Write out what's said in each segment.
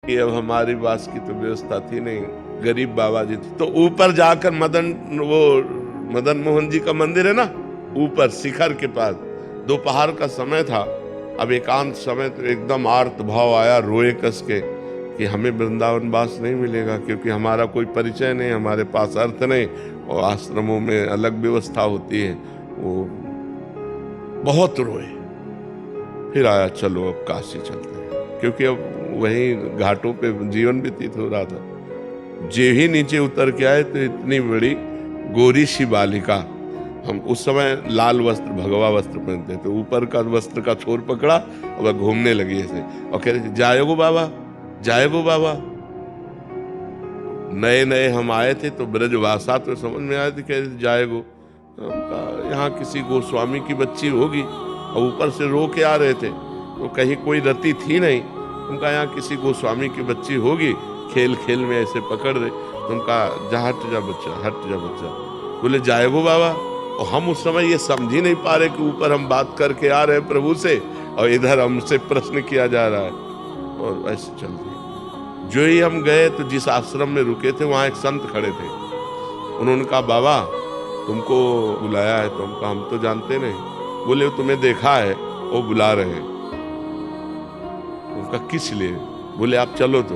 कि अब हमारी बास की तो व्यवस्था थी नहीं, गरीब बाबा जी थे। तो ऊपर जाकर मदन मोहन जी का मंदिर है ना, ऊपर शिखर के पास, दोपहर का समय था। अब एकांत समय तो एकदम आर्त भाव आया, रोए कस के कि हमें वृंदावन वास नहीं मिलेगा, क्योंकि हमारा कोई परिचय नहीं, हमारे पास अर्थ नहीं, और आश्रमों में अलग व्यवस्था होती है। वो बहुत रोए। फिर आया, चलो अब काशी चलते हैं, क्योंकि अब वहीं घाटों पे जीवन व्यतीत हो रहा था। जे ही नीचे उतर के आए तो इतनी बड़ी गोरी सी बालिका, हम उस समय लाल वस्त्र भगवा वस्त्र पहनते थे, ऊपर का वस्त्र का छोर पकड़ा और वह घूमने लगी ऐसे, और कह रही, जाएगो बाबा, जाएगो बाबा। नए नए हम आए थे तो ब्रजभाषा तो समझ में आए थे, कह रही जाएगो। तो हम कहा, यहाँ किसी गोस्वामी की बच्ची होगी, और ऊपर से रो के आ रहे थे, तो कहीं कोई रति थी नहीं। उनका यहाँ किसी गोस्वामी की बच्ची होगी, खेल खेल में ऐसे पकड़ दे। उनका जा, हट जा बच्चा, हट जा बच्चा। बोले जाएगो बाबा। और हम उस समय ये समझ ही नहीं पा रहे कि ऊपर हम बात करके आ रहे हैं प्रभु से, और इधर हमसे प्रश्न किया जा रहा है, और ऐसे चल रही। जो ही हम गए तो जिस आश्रम में रुके थे वहां एक संत खड़े थे। उन्होंने कहा, बाबा तुमको बुलाया है। तो हम कहा, हम तो जानते नहीं। बोले, तुम्हें देखा है, वो बुला रहे हैं। उनका किस लिए? बोले, आप चलो। तो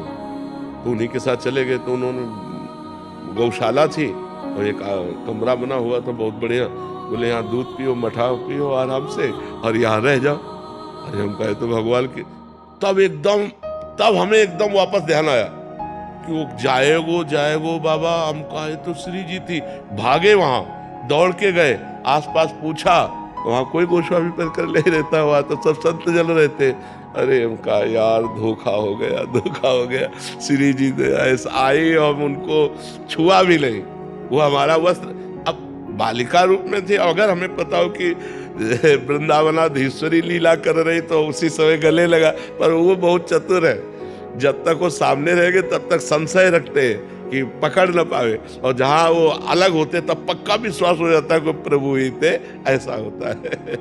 उन्हीं के साथ चले गए। तो उन्होंने, गौशाला थी और एक कमरा बना हुआ था बहुत बढ़िया। बोले, यहाँ दूध पियो, मठा पियो आराम से, और यहाँ रह जाओ। अरे हम कहे तो भगवान की। तब हमें एकदम वापस ध्यान आया कि वो जाएगो बाबा। हम कहे तो श्री जी थी। भागे, वहां दौड़ के गए, आसपास पूछा, वहां कोई गोस्वामी पर नहीं रहता, हुआ तो सब संत जन रहते। अरे हम कहा, यार धोखा हो गया। श्री जी ने ऐसा आई, हम उनको छुआ भी नहीं। वो हमारा वस्त्र, अब बालिका रूप में थे, अगर हमें पता हो कि वृंदावनाधीश्वरी लीला कर रही तो उसी समय गले लगा। पर वो बहुत चतुर है, जब तक वो सामने रहेंगे तब तक संशय रखते हैं कि पकड़ न पावे, और जहां वो अलग होते तब पक्का विश्वास हो जाता है कि प्रभु ही थे। ऐसा होता है।